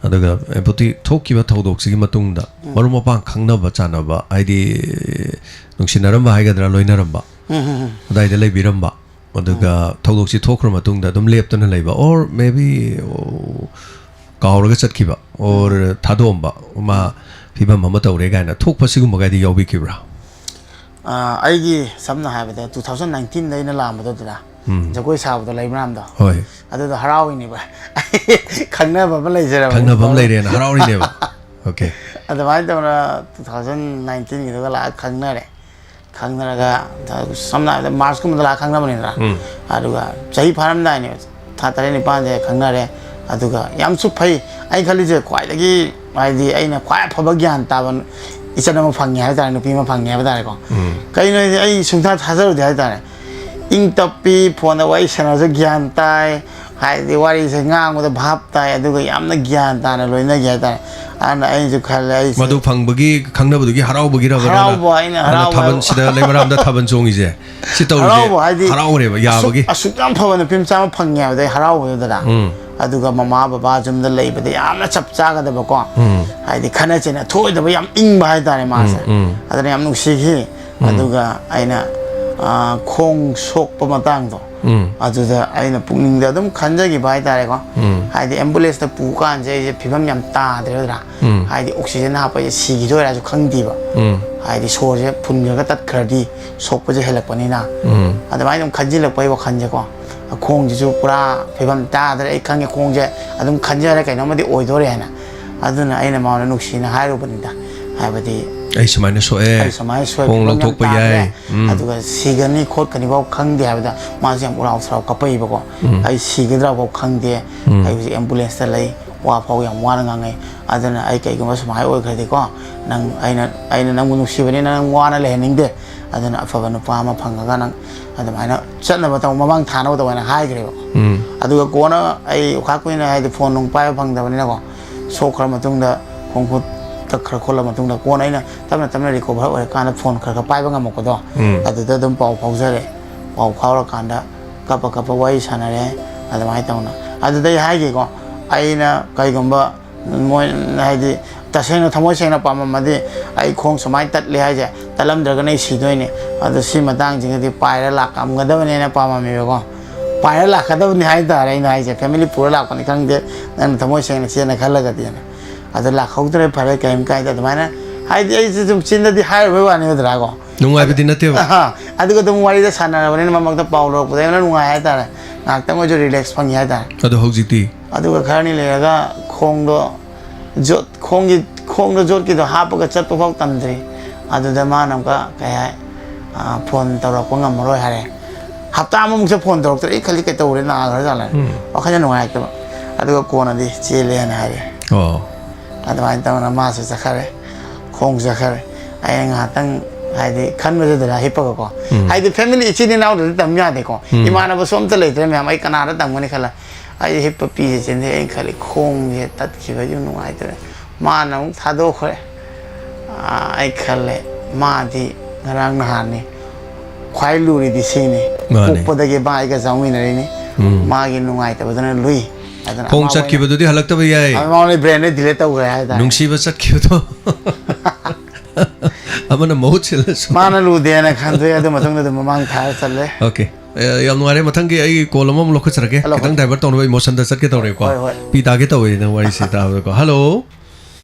ꯑꯗꯨꯒ ꯑꯦꯝꯄꯨꯇꯤ ꯊꯣꯛꯈꯤꯕ ꯊꯧꯗꯣꯛꯁꯤꯒꯤ ꯃꯇꯨꯡꯗ ꯃꯔꯨꯞ ꯃꯄꯥꯡ ꯈꯪꯅꯕ ꯆꯥꯟꯅꯕ ꯍꯥꯏꯗꯤ ꯅꯨꯡꯁꯤꯅꯔꯝꯕ ꯍꯥꯏꯒꯗ꯭ꯔꯥ ꯂꯣꯏꯅꯔꯝꯕ ꯑꯗꯥꯏꯗ ꯂꯩꯕꯤꯔꯝꯕ ꯑꯗꯨꯒ ꯊꯧꯗꯣꯛꯁꯤ ꯊꯣꯛꯈ꯭ꯔ ꯃꯇꯨꯡꯗ ꯑꯗꯨꯝ ꯂꯦꯞꯇꯅ ꯂꯩꯕ ꯑꯣꯔ ꯃꯦꯕꯤ ꯀꯥꯎꯔꯒ ꯆꯠꯈꯤꯕ ꯑꯣꯔ ꯊꯥꯗꯣꯛꯑꯝꯕ ꯃꯥ ꯐꯤꯕꯝ ꯑꯃ ꯇꯧꯔꯦ ꯀꯥꯏꯅ ꯊꯣꯛꯄ ꯁꯤꯒꯨꯝꯕꯒꯥꯏꯗꯤ ꯌꯥꯎꯕꯤꯈꯤꯕ꯭ꯔꯥ ꯑꯩꯒꯤ ꯁꯝꯅ ꯍꯥꯏꯕꯗ 2019ꯗ ꯑꯩꯅ ꯂꯥꯛꯑꯝꯕꯗꯨꯗ ꯖꯒꯣꯏ ꯁꯥꯕꯗꯣ ꯂꯩꯕ꯭ꯔꯥꯝꯗꯣ ꯍꯣꯏ ꯑꯗꯨꯗ ꯍꯔꯥꯎꯏꯅꯦꯕ ꯈꯪꯅꯕ ꯑꯃ ꯂꯩꯖꯔꯕ ꯈꯪꯅꯕ ꯑꯃ ꯂꯩꯔꯦꯅ ꯍꯔꯥꯎꯔꯤꯅꯦꯕ ꯑꯣꯀꯦ ꯑꯗꯨꯃꯥꯏꯅ ꯇꯧꯅ 2019ꯒꯤꯗꯨꯒ ꯂꯥꯛꯑ ꯈꯪꯅꯔꯦ ꯈꯪꯅꯔꯒ ꯁꯝꯅ ꯍꯥꯏꯔꯕꯗ ꯃꯥꯔꯆꯀꯨꯝꯕꯗ ꯂꯥꯛꯑ ꯈꯪꯅꯕꯅꯤꯗꯅ ꯑꯗꯨꯒ ꯆꯍꯤ ꯐꯥꯔꯝꯗꯥꯏꯅꯦꯕ ꯊꯥ 9-9ꯁꯦ ꯈꯪꯅꯔꯦ ꯑꯗꯨꯒ ꯌꯥꯝꯁꯨ ꯐꯩ ꯑꯩ ꯈꯜꯂꯤꯁꯦ ꯈ꯭ꯋꯥꯏꯗꯒꯤ ꯍꯥꯏꯗꯤ ꯑꯩꯅ ꯈ꯭ꯋꯥꯏ ꯑꯐꯕ ꯒ꯭ꯌꯥꯟ ꯇꯥꯕ ꯏꯆꯟ ꯑꯃ ꯐꯪꯉꯦ ꯍꯥꯏꯕ ꯇꯥꯔꯦ ꯅꯨꯄꯤ ꯑꯃ ꯐꯪꯉꯦ ꯍꯥꯏꯕ ꯇꯥꯔꯦꯀꯣ ꯀꯩꯅꯣ ꯍꯥꯏꯗꯤ ꯑꯩ ꯁꯨꯡꯊꯥ ꯊꯥꯖꯔꯨꯗꯦ ꯍꯥꯏꯕ ꯇꯥꯔꯦ ꯏꯪ ꯇꯞꯄꯤ ꯐꯣꯟꯗ ꯋꯥꯔꯤ ꯁꯥꯟꯅꯔꯁꯨ ꯒ꯭ꯌꯥꯟ ꯇꯥꯏ ꯍꯥꯏꯗꯤ ꯋꯥꯔꯤꯁꯦ ꯉꯥꯡꯕꯗ ꯚꯥꯞ ꯇꯥꯏ ꯑꯗꯨꯒ ꯌꯥꯝꯅ ꯒ꯭ꯌꯥꯟ ꯇꯥꯅ ꯂꯣꯏꯅꯒꯦ ꯍꯥꯏꯇꯥꯔꯦ ꯑꯗꯨꯅ ꯑꯩꯁꯨ ꯈꯜꯂꯦ ꯑꯩꯁꯦ ꯃꯗꯨ ꯐꯪꯕꯒꯤ ꯈꯪꯅꯕꯗꯨꯒꯤ ꯍꯔꯥꯎꯕꯒꯤꯔꯕ ꯍꯔꯥꯎꯕ ꯑꯩꯅ ꯍꯔꯥꯎꯕ ꯊꯥꯕꯜ ꯁꯤꯗ ꯂꯩꯃꯔꯥꯝꯗ ꯊꯥꯕꯜ ꯆꯣꯡꯉꯤꯁꯦ ꯁꯤ ꯇꯧꯔꯤꯁꯦ ꯍꯔꯥꯎꯕ ꯍꯥꯏꯗꯤ ꯍꯔꯥꯎꯔꯦꯕ ꯌꯥꯕꯒꯤ ꯑꯁꯨꯛ ꯌꯥꯝ ꯐꯕ ꯅꯨꯄꯤ ꯃꯆꯥ ꯑꯃ ꯐꯪꯉꯦ ꯍꯥꯏꯕꯗ ꯑꯩ ꯍꯔꯥꯎꯕꯗꯨꯗ ꯑꯗꯨꯒ ꯃꯃꯥ ꯕꯕꯥ ꯌꯨꯝꯗ ꯂꯩꯕꯗ ꯌꯥꯝꯅ ꯆꯞ ꯆꯥꯒꯗꯕꯀꯣ ꯍꯥꯏꯗꯤ ꯈꯠꯅ ꯆꯩꯅ ꯊꯣꯛꯑꯣꯏꯗꯕ ꯌꯥꯝ ꯏꯪꯕ ꯍꯥꯏꯇꯥꯔꯦ ꯃꯥꯁꯦ ꯑꯗꯨꯅ ꯌꯥꯝ ꯅꯨꯡꯁꯤꯈꯤ ꯑꯗꯨꯒ ꯑꯩꯅ ꯈꯣꯡ ꯁꯣꯛꯄ ꯃꯇꯥꯡꯗꯣ ꯑꯗꯨꯗ ꯑꯩꯅ ꯄꯨꯛꯅꯤꯡꯗ ꯑꯗꯨꯝ ꯈꯟꯖꯈꯤꯕ ꯍꯥꯏꯇꯥꯔꯦꯀꯣ ꯍꯥꯏꯗꯤ ꯑꯦꯝꯕꯨꯂꯦꯟꯁꯇ ꯄꯨ ꯀꯥꯟꯁꯦ ꯑꯩꯁꯦ ꯐꯤꯕꯝ ꯌꯥꯝ ꯇꯥꯗ꯭ꯔꯦꯗ꯭ꯔꯥ ꯍꯥꯏꯗꯤ ꯑꯣꯛꯁꯤꯖꯦꯟ ꯍꯥꯞꯄꯁꯦ ꯁꯤꯈꯤꯗꯣꯏꯔꯥꯁꯨ ꯈꯪꯗꯦꯕ ꯍꯥꯏꯗꯤ ꯁꯣꯔꯁꯦ ꯐꯨꯟꯈ꯭ꯔꯒ ꯇꯠꯈ꯭ꯔꯗꯤ ꯁꯣꯛꯄꯁꯦ ꯍꯦꯜꯂꯛꯄꯅꯤꯅ ꯑꯗꯨꯃꯥꯏꯅ ꯑꯗꯨꯝ ꯈꯟꯖꯤꯜꯂꯛꯄꯒꯤ ꯋꯥꯈꯜꯁꯦꯀꯣ ꯈꯣꯡꯁꯤꯁꯨ ꯄꯨꯔꯥ ꯐꯤꯕꯝ ꯇꯥꯗ꯭ꯔꯦ ꯑꯩ ꯈꯪꯉꯦ ꯈꯣꯡꯁꯦ ꯑꯗꯨꯝ ꯈꯟꯖꯔꯦ ꯀꯩꯅꯣꯝꯃꯗꯤ ꯑꯣꯏꯗꯣꯔꯦ ꯍꯥꯏꯅ ꯑꯗꯨꯅ ꯑꯩꯅ ꯃꯉꯣꯟꯗ ꯅꯨꯡꯁꯤꯅ ꯍꯥꯏꯔꯨꯕꯅꯤꯗ ꯍꯥꯏꯕꯗꯤ ꯑꯩ ꯁꯨꯃꯥꯏꯅ ꯁꯣꯛꯑꯦ ꯑꯩ ꯁꯨꯃꯥꯏꯅ ꯁꯣꯛꯑꯦ ꯈꯣꯡ ꯐꯤꯕꯝ ꯌꯥꯝ ꯂꯧꯊꯣꯛꯄ ꯇꯥꯗ꯭ꯔꯦ ꯌꯥꯏ ꯑꯗꯨꯒ ꯁꯤꯒꯅꯤ ꯈꯣꯠꯀꯅꯤꯐꯥꯎ ꯈꯪꯗꯦ ꯍꯥꯏꯕꯗ ꯃꯥꯁꯦ ꯌꯥꯝ ꯎꯔꯥꯎ ꯁꯔꯥꯎ ꯀꯞꯄꯛꯏꯕꯀꯣ ꯑꯩ ꯁꯤꯒꯗ꯭ꯔꯥꯐꯥꯎ ꯈꯪꯗꯦ ꯑꯩ ꯍꯧꯖꯤꯛ ꯑꯦꯝꯕꯨꯂꯦꯟꯁꯇ ꯂꯩ ꯋꯥ ꯐꯥꯎ ꯌꯥꯝ ꯋꯥꯅ ꯉꯥꯡꯉꯩ ꯑꯗꯨꯅ ꯑꯩ ꯀꯩꯒꯨꯝꯕ ꯁꯨꯃꯥꯏꯅ ꯑꯣꯏꯈ꯭ꯔꯗꯤꯀꯣ ꯅꯪ ꯑꯩꯅ ꯅꯪꯕꯨ ꯅꯨꯡꯁꯤꯕꯅꯤꯅ ꯅꯪ ꯋꯥꯅ ꯂꯩꯍꯟꯅꯤꯡꯗꯦ ꯑꯗꯨꯅ ꯑꯐꯕ ꯅꯨꯄꯥ ꯑꯃ ꯐꯪꯉꯒ ꯅꯪ ꯑꯗꯨꯃꯥꯏꯅ ꯆꯠꯅꯕ ꯇꯧ ꯃꯃꯥꯡ ꯊꯥꯅꯕ ꯇꯧ ꯍꯥꯏꯅ ꯍꯥꯏꯈ꯭ꯔꯦꯕ ꯑꯗꯨꯒ ꯀꯣꯟꯅ ꯑꯩ ꯋꯥꯈꯥ ꯀꯨꯏꯅ ꯍꯥꯏꯗꯤ ꯐꯣꯟ ꯅꯨꯡ ꯄꯥꯏꯕ ꯐꯪꯗꯕꯅꯤꯅꯀꯣ ꯁꯣꯛꯈ꯭ꯔ ꯃꯇꯨꯡꯗ ꯈꯣꯡ ꯈꯨꯠ ꯇꯛꯈ꯭ꯔ ꯈꯣꯠꯂ ꯃꯇꯨꯡꯗ ꯀꯣꯟꯅ ꯑꯩꯅ ꯇꯞꯅ ꯇꯞꯅ ꯔꯤꯀꯣꯚꯔ ꯑꯣꯏꯔꯀꯥꯟꯗ ꯐꯣꯟ ꯈꯔ ꯄꯥꯏꯕ ꯉꯝꯃꯛꯄꯗꯣ ꯑꯗꯨꯗ ꯑꯗꯨꯝ ꯄꯥꯎ ꯐꯥꯎꯖꯔꯦ ꯄꯥꯎ ꯐꯥꯎꯔꯀꯥꯟꯗ ꯀꯞꯄ ꯋꯥꯔꯤ ꯁꯥꯟꯅꯔꯦ ꯑꯗꯨꯃꯥꯏꯅ ꯇꯧꯅ ꯑꯗꯨꯗꯩ ꯍꯥꯏꯒꯦꯀꯣ ꯑꯩꯅ ꯀꯩꯒꯨꯝꯕ ꯃꯣꯏ ꯍꯥꯏꯗꯤ ꯇꯁꯦꯡꯅ ꯊꯃꯣꯏ ꯁꯦꯡꯅ ꯄꯥꯝꯃꯝꯃꯗꯤ ꯑꯩ ꯈꯣꯡ ꯁꯨꯃꯥꯏꯅ ꯇꯠꯂꯦ ꯍꯥꯏꯁꯦ ꯇꯠꯂꯝꯗ꯭ꯔꯒꯅ ꯑꯩ ꯁꯤꯗꯣꯏꯅꯦ ꯑꯗꯣ ꯁꯤ ꯃꯇꯥꯡꯁꯤꯒꯗꯤ ꯄꯥꯏꯔ ꯂꯥꯛꯑꯝꯒꯗꯕꯅꯦꯅ ꯄꯥꯝꯃꯝꯃꯦꯕꯀꯣ ꯄꯥꯏꯔ ꯂꯥꯛꯀꯗꯕꯅꯤ ꯍꯥꯏꯇꯥꯔꯦ ꯑꯩꯅ ꯍꯥꯏꯁꯦ ꯐꯦꯃꯤꯂꯤ ꯄꯨꯔ ꯂꯥꯛꯄꯅꯤ ꯈꯪꯗꯦ ꯅꯪꯅ ꯊꯃꯣꯏ ꯁꯦꯡꯅ ꯆꯦꯟꯅ ꯈꯜꯂꯒꯗꯤꯅ ꯑꯗꯣ ꯂꯥꯛꯍꯧꯗ꯭ꯔꯦ ꯐꯔꯦ ꯀꯩꯝ ꯀꯥꯏꯗꯦ ꯑꯗꯨꯃꯥꯏꯅ ꯍꯥꯏꯗꯤ ꯑꯩꯁꯦ ꯁꯨꯝ ꯆꯤꯟꯗꯗꯤ ꯍꯥꯏꯔꯨꯕꯩ ꯋꯥꯅꯤꯗ꯭ꯔꯥꯀꯣ ꯅꯨꯡꯉꯥꯏꯕꯗꯤ ꯅꯠꯇꯦꯕ ꯑꯗꯨꯒ ꯑꯗꯨꯝ ꯋꯥꯔꯤꯗ ꯁꯥꯟꯅꯔꯕꯅꯤꯅ ꯃꯃꯛꯇ ꯄꯥꯎ ꯂꯧꯔꯛꯄꯗ ꯌꯥꯝꯅ ꯅꯨꯡꯉꯥꯏ ꯍꯥꯏꯇꯥꯔꯦ ꯉꯥꯏꯍꯥꯛꯇꯪ ꯑꯣꯏꯁꯨ ꯔꯤꯂꯦꯛꯁ ꯐꯪꯉꯤ ꯍꯥꯏꯇꯥꯔꯦ ꯑꯗꯣ ꯍꯧꯖꯤꯛꯇꯤ ꯑꯗꯨꯒ ꯈꯔꯅꯤ ꯂꯩꯔꯒ ꯈꯣꯡꯗꯣ ꯖꯣꯠꯀꯤꯗꯣ ꯍꯥꯞꯄꯒ ꯆꯠꯄ ꯐꯥꯎ ꯇꯝꯗ꯭ꯔꯤ ꯑꯗꯨꯗ ꯃꯥꯅ ꯑꯃꯨꯛꯀ ꯀꯩ ꯍꯥꯏ ꯐꯣꯟ ꯇꯧꯔꯛꯄ ꯉꯝꯃꯔꯣꯏ ꯍꯥꯏꯔꯦ ꯍꯞꯇꯥ ꯑꯃꯃꯨꯛꯁꯦ ꯐꯣꯟ ꯇꯧꯔꯛꯇ꯭ꯔꯦ ꯑꯩ ꯈꯜꯂꯤ ꯀꯩꯇꯧꯔꯦ ꯅꯥꯈ꯭ꯔꯖꯥꯠꯂꯦ ꯋꯥꯈꯜꯁꯦ ꯅꯨꯡꯉꯥꯏꯔꯛꯇꯕ ꯑꯗꯨꯒ ꯀꯣꯟꯅꯗꯤ ꯆꯦꯜꯂꯦꯅ ꯍꯥꯏꯔꯦ ꯑꯗꯨꯃꯥꯏꯅ ꯇꯧꯅ ꯃꯥꯁꯨ ꯆꯠꯈꯔꯦ ꯈꯣꯡ ꯆꯠꯈꯔꯦ ꯑꯩꯅ ꯉꯥꯏꯍꯥꯛꯇꯪ ꯍꯥꯏꯗꯤ ꯈꯟꯕꯁꯤꯗ ꯍꯤꯞꯄꯒꯀꯣ ꯍꯥꯏꯗꯤ ꯐꯦꯃꯤꯂꯤ ꯏꯆꯤꯟ ꯏꯅꯥꯎꯗꯗꯤ ꯇꯝ ꯌꯥꯗꯦꯀꯣ ꯏꯃꯥꯟꯅꯕꯁꯨ ꯑꯝꯇ ꯂꯩꯇ꯭ꯔꯦ ꯃꯌꯥꯝ ꯑꯩ ꯀꯅꯥꯗ ꯇꯝꯒꯅꯤ ꯈꯜꯂ ꯑꯩ ꯍꯤꯞꯄ ꯄꯤꯁꯦ ꯆꯤꯟꯊꯦ ꯑꯩꯅ ꯈꯜꯂꯤ ꯈꯣꯡꯁꯦ ꯇꯠꯈꯤꯕꯁꯨ ꯅꯨꯡꯉꯥꯏꯇ꯭ꯔꯦ ꯃꯥꯅ ꯑꯃꯨꯛ ꯊꯥꯗꯣꯛꯈ꯭ꯔꯦ ꯑꯩ ꯈꯜꯂꯦ ꯃꯥꯗꯤ ꯉꯔꯥꯡ ꯅꯍꯥꯟꯅꯤ ꯈ꯭ꯋꯥꯏ ꯂꯨꯔꯤꯗꯤ ꯁꯤꯅꯤ ꯄꯣꯛꯄꯗꯒꯤ ꯃꯥ ꯑꯩꯒ ꯆꯥꯎꯃꯤꯟꯅꯔꯤꯅꯤ ꯃꯥꯒꯤ ꯅꯨꯡꯉꯥꯏꯇꯕꯗꯨꯅ ꯂꯨꯏ ꯈꯣꯡ ꯆꯠꯈꯤꯕꯗꯨꯗꯤ ꯍꯜꯂꯛꯇꯕ ꯌꯥꯏ ꯃꯉꯣꯟꯗ ꯕ꯭ꯔꯦꯟꯗ ꯗꯤꯂꯦꯠ ꯇꯧꯈ꯭ꯔꯦ ꯍꯥꯏꯇꯥꯔꯦ ꯅꯨꯡꯁꯤꯕ ꯆꯠꯈꯤꯕꯗꯣ ꯑꯃꯅ ꯃꯍꯨꯠ ꯁꯤꯜꯂꯁꯨ ꯃꯥꯅ ꯂꯨꯗꯦꯅ ꯈꯟꯗꯣꯛꯑꯦ ꯑꯗꯨ ꯃꯇꯨꯡꯗ ꯑꯗꯨꯝ ꯃꯃꯥꯡ ꯊꯥꯔ ꯆꯠꯂꯦ ꯑꯣꯀꯦ ꯌꯥꯝ ꯅꯨꯡꯉꯥꯏꯔꯦ ꯃꯊꯪꯒꯤ ꯑꯩ ꯀꯣꯜ ꯑꯃꯃꯨꯛ ꯂꯧꯈꯠꯆꯔꯒꯦ ꯈꯤꯇꯪ ꯗꯥꯏꯚꯔꯠ ꯇꯧꯅꯕ ꯏꯃꯣꯁꯟꯗ ꯆꯠꯀꯦ ꯇꯧꯔꯦꯀꯣ ꯄꯤ ꯇꯥꯒꯦ ꯇꯧꯋꯦ ꯅꯪ ꯋꯥꯔꯤꯁꯤ ꯇꯥꯕꯗꯀꯣ ꯍꯜꯂꯣ